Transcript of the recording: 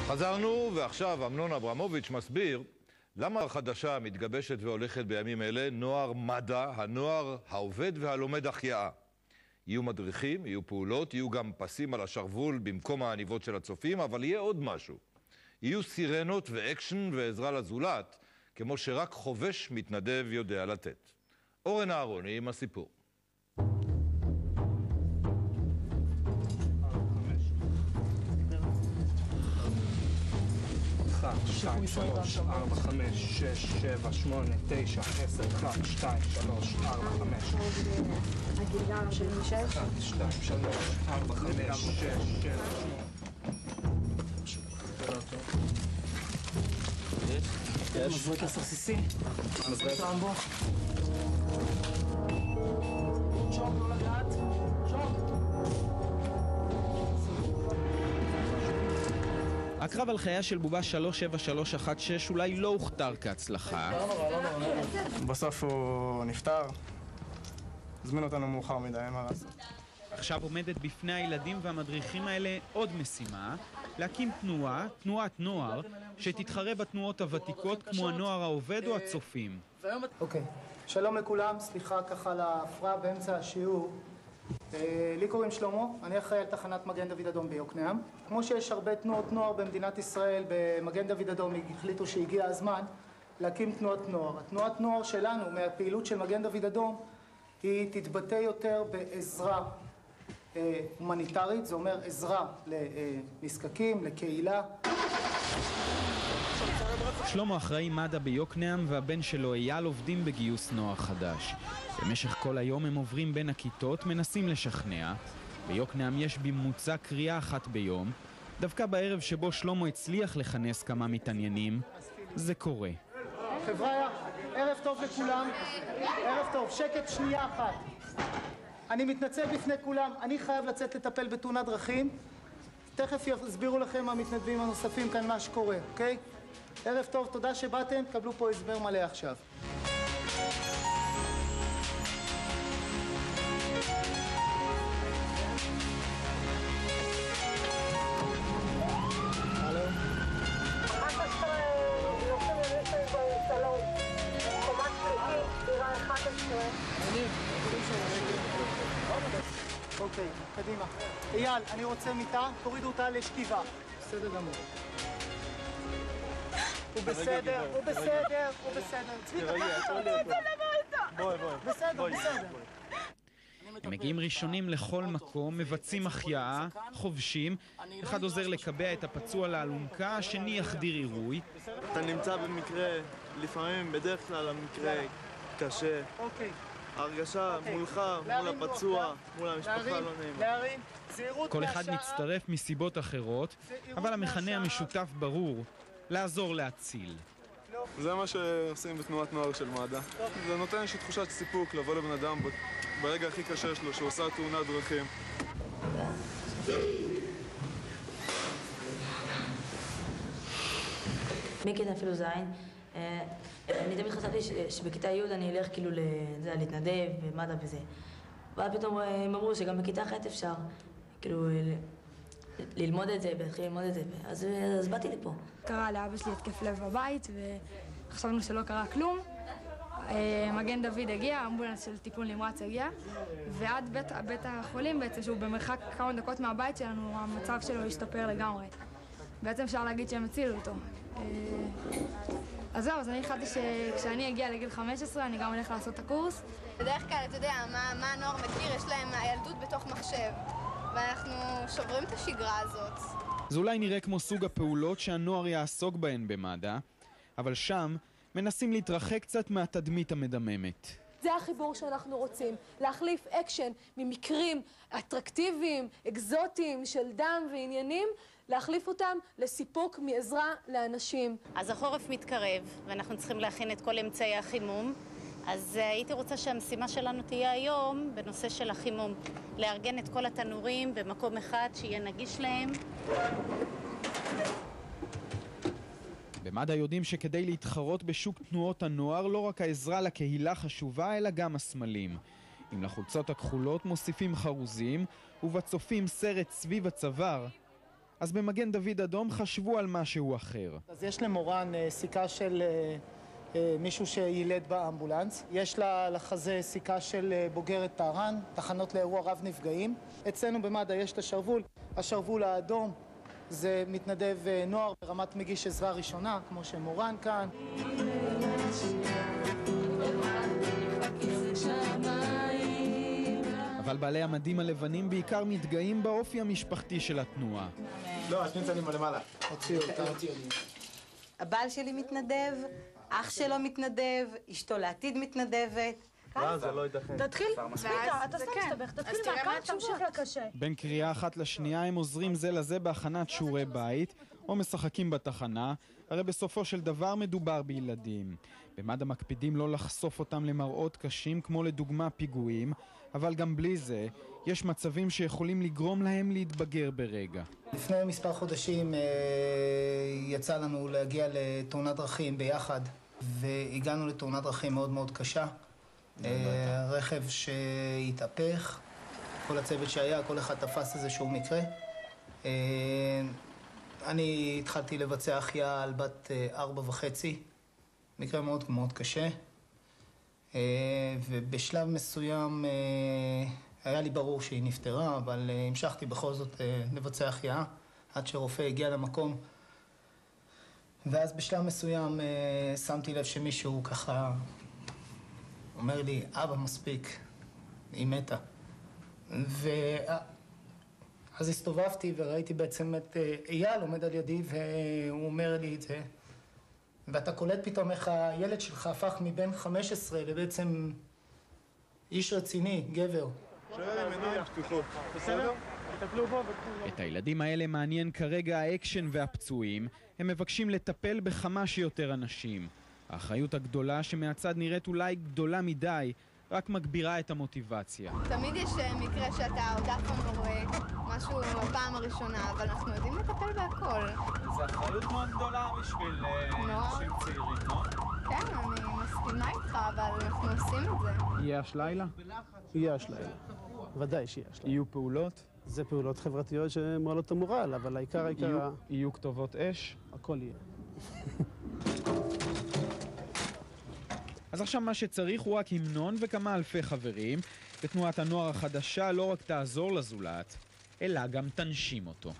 חזרנו, ועכשיו אמנון אברמוביץ' מסביר למה החדשה מתגבשת והולכת בימים אלה נוער מדע, הנוער העובד והלומד החייאה. יהיו מדריכים, יהיו פעולות, יהיו גם פסים על השרוול במקום העניבות של הצופים, אבל יהיה עוד משהו. יהיו סירנות ואקשן ועזרה לזולת, כמו שרק חובש מתנדב יודע לתת. אורן אהרוני עם הסיפור. 1, 2, 3, 4, 5, 6, 7, 8, 9, 10, 1, 2, 3, 4, 5 הגילה של 6 1, 2, 3, 4, 5, 6, 7, 8 מזריק 10 cc מזריק טרמבו שוק לא לגעת שוק הקרב על חייה של בובה 37316 אולי לא הוכתר כהצלחה. בסוף הוא נפטר. הזמין אותנו מאוחר מדי, אין מה לעשות. עכשיו עומדת בפני הילדים והמדריכים האלה עוד משימה, להקים תנועת נוער, שתתחרה בתנועות הוותיקות כמו הנוער העובד או הצופים. אוקיי, שלום לכולם, סליחה ככה להפרעה באמצע השיעור. לי קוראים שלמה, אני אחראי על תחנת מגן דוד אדום ביוקנעם. כמו שיש הרבה תנועות נוער במדינת ישראל, במגן דוד אדום החליטו שהגיע הזמן להקים תנועת נוער. התנועת נוער שלנו מהפעילות של מגן דוד אדום היא תתבטא יותר בעזרה הומניטרית, זה אומר עזרה לנזקקים, לקהילה. שלמה אחראי מד"א ביוקנעם והבן שלו אייל עובדים בגיוס נוער חדש. במשך כל היום הם עוברים בין הכיתות, מנסים לשכנע. ביוקנעם יש בממוצע קריאה אחת ביום. דווקא בערב שבו שלמה הצליח לכנס כמה מתעניינים, זה קורה. חבר'ה, ערב טוב לכולם. ערב טוב, שקט שנייה אחת. אני מתנצל בפני כולם, אני חייב לצאת לטפל בתאונת דרכים. תכף יסבירו לכם המתנדבים הנוספים כאן מה שקורה, אוקיי? ערב טוב, תודה שבאתם, תקבלו פה הסבר מלא עכשיו. אוקיי, קדימה. אייל, אני רוצה מיטה, תורידו אותה לשכיבה. בסדר גמור. הוא בסדר, הוא בסדר, הוא בסדר. צביקה, בסדר, בסדר. הם מגיעים ראשונים לכל מקום, מבצעים החייאה, חובשים, אחד עוזר לקבע את הפצוע לאלונקה, השני יחדיר עירוי. אתה נמצא במקרה, לפעמים בדרך כלל המקרה קשה. ההרגשה מולך, מול הפצוע, מול המשפחה לא נעימה. כל אחד מצטרף מסיבות אחרות, אבל המכנה המשותף ברור, לעזור להציל. זה מה שעושים בתנועת נוער של מד"א. זה נותן איזושהי תחושת סיפוק לבוא לבן אדם ברגע הכי קשה שלו, שהוא עושה תאונת דרכים. מכיתה אפילו זין, אני תמיד חשבתי שבכיתה י' אני אלך כאילו להתנדב במד"א וזה. ואז פתאום הם אמרו שגם בכיתה ח' אפשר כאילו ללמוד את זה ולהתחיל ללמוד את זה, אז באתי לפה. קרה לאבא שלי התקף לב בבית וחשבנו שלא קרה כלום. מגן דוד הגיע, אמבולנס של טיפול נמרץ הגיע, ועד בית החולים בעצם, שהוא במרחק כמה דקות מהבית שלנו, המצב שלו השתפר לגמרי. בעצם אפשר להגיד שהם הצילו אותו. אז זהו, אז אני החלטתי שכשאני אגיע לגיל 15 אני גם הולך לעשות את הקורס. בדרך כלל, אתה יודע, מה הנוער מכיר? יש להם הילדות בתוך מחשב, ואנחנו שוברים את השגרה הזאת. זה אולי נראה כמו סוג הפעולות שהנוער יעסוק בהן במד"א, אבל שם מנסים להתרחק קצת מהתדמית המדממת. זה החיבור שאנחנו רוצים, להחליף אקשן ממקרים אטרקטיביים, אקזוטיים של דם ועניינים, להחליף אותם לסיפוק מעזרה לאנשים. אז החורף מתקרב ואנחנו צריכים להכין את כל אמצעי החימום, אז הייתי רוצה שהמשימה שלנו תהיה היום בנושא של החימום, לארגן את כל התנורים במקום אחד שיהיה נגיש להם. במד"א יודעים שכדי להתחרות בשוק תנועות הנוער לא רק העזרה לקהילה חשובה אלא גם הסמלים. אם לחולצות הכחולות מוסיפים חרוזים ובצופים סרט סביב הצוואר, אז במגן דוד אדום חשבו על משהו אחר. אז יש למורן סיכה של מישהו שילד באמבולנס. יש לה לחזה סיכה של בוגרת טהרן, תחנות לאירוע רב נפגעים. אצלנו במד"א יש את השרוול. השרוול האדום זה מתנדב נוער ברמת מגיש עזרה ראשונה, כמו שמורן כאן. אבל בעלי המדים הלבנים בעיקר מתגאים באופי המשפחתי של התנועה. לא, השני צעדים למעלה. הוציאו אותה. הבעל שלי מתנדב, אח שלו מתנדב, אשתו לעתיד מתנדבת. זה לא ייתכן. תתחיל, צביקה, אתה סתם מסתבך, תתחיל מהקל, תמשיך לקשה. בין קריאה אחת לשנייה הם עוזרים זה לזה בהכנת שיעורי בית, או משחקים בתחנה, הרי בסופו של דבר מדובר בילדים. במד"א מקפידים לא לחשוף אותם למראות קשים כמו לדוגמה פיגועים, אבל גם בלי זה, יש מצבים שיכולים לגרום להם להתבגר ברגע. לפני מספר חודשים יצא לנו להגיע לתאונת דרכים ביחד, והגענו לתאונת דרכים מאוד מאוד קשה. רכב שהתהפך, כל הצוות שהיה, כל אחד תפס איזשהו מקרה. אני התחלתי לבצע החייאה על בת 4.5, מקרה מאוד מאוד קשה. ובשלב מסוים היה לי ברור שהיא נפטרה, אבל המשכתי בכל זאת לבצע החייאה עד שרופא הגיע למקום. ואז בשלב מסוים שמתי לב שמישהו ככה אומר לי, אבא מספיק, היא מתה. ואז הסתובבתי וראיתי בעצם את אייל עומד על ידי והוא אומר לי את זה. ואתה קולט פתאום איך הילד שלך הפך מבין 15 לבעצם איש רציני, גבר. שעם עיניים פתוחות. בסדר? תטפלו בו. את הילדים האלה מעניין כרגע האקשן והפצועים, הם מבקשים לטפל בכמה שיותר אנשים. האחריות הגדולה שמהצד נראית אולי גדולה מדי, רק מגבירה את המוטיבציה. תמיד יש מקרה שאתה עוד אף פעם לא רואה משהו בפעם הראשונה, אבל אנחנו יודעים לטפל בהכל. זה אחריות מאוד גדולה בשביל אנשים צעירים, לא? כן, אני מסכימה איתך, אבל אנחנו עושים את זה. יהיה השלילה? יהיה השלילה. ודאי שיהיה השלילה. יהיו פעולות? זה פעולות חברתיות שמועלות את המורל, אבל העיקר... יהיו כתובות אש? הכל יהיה. אז עכשיו מה שצריך הוא רק המנון וכמה אלפי חברים, ותנועת הנוער החדשה לא רק תעזור לזולת, אלא גם תנשים אותו.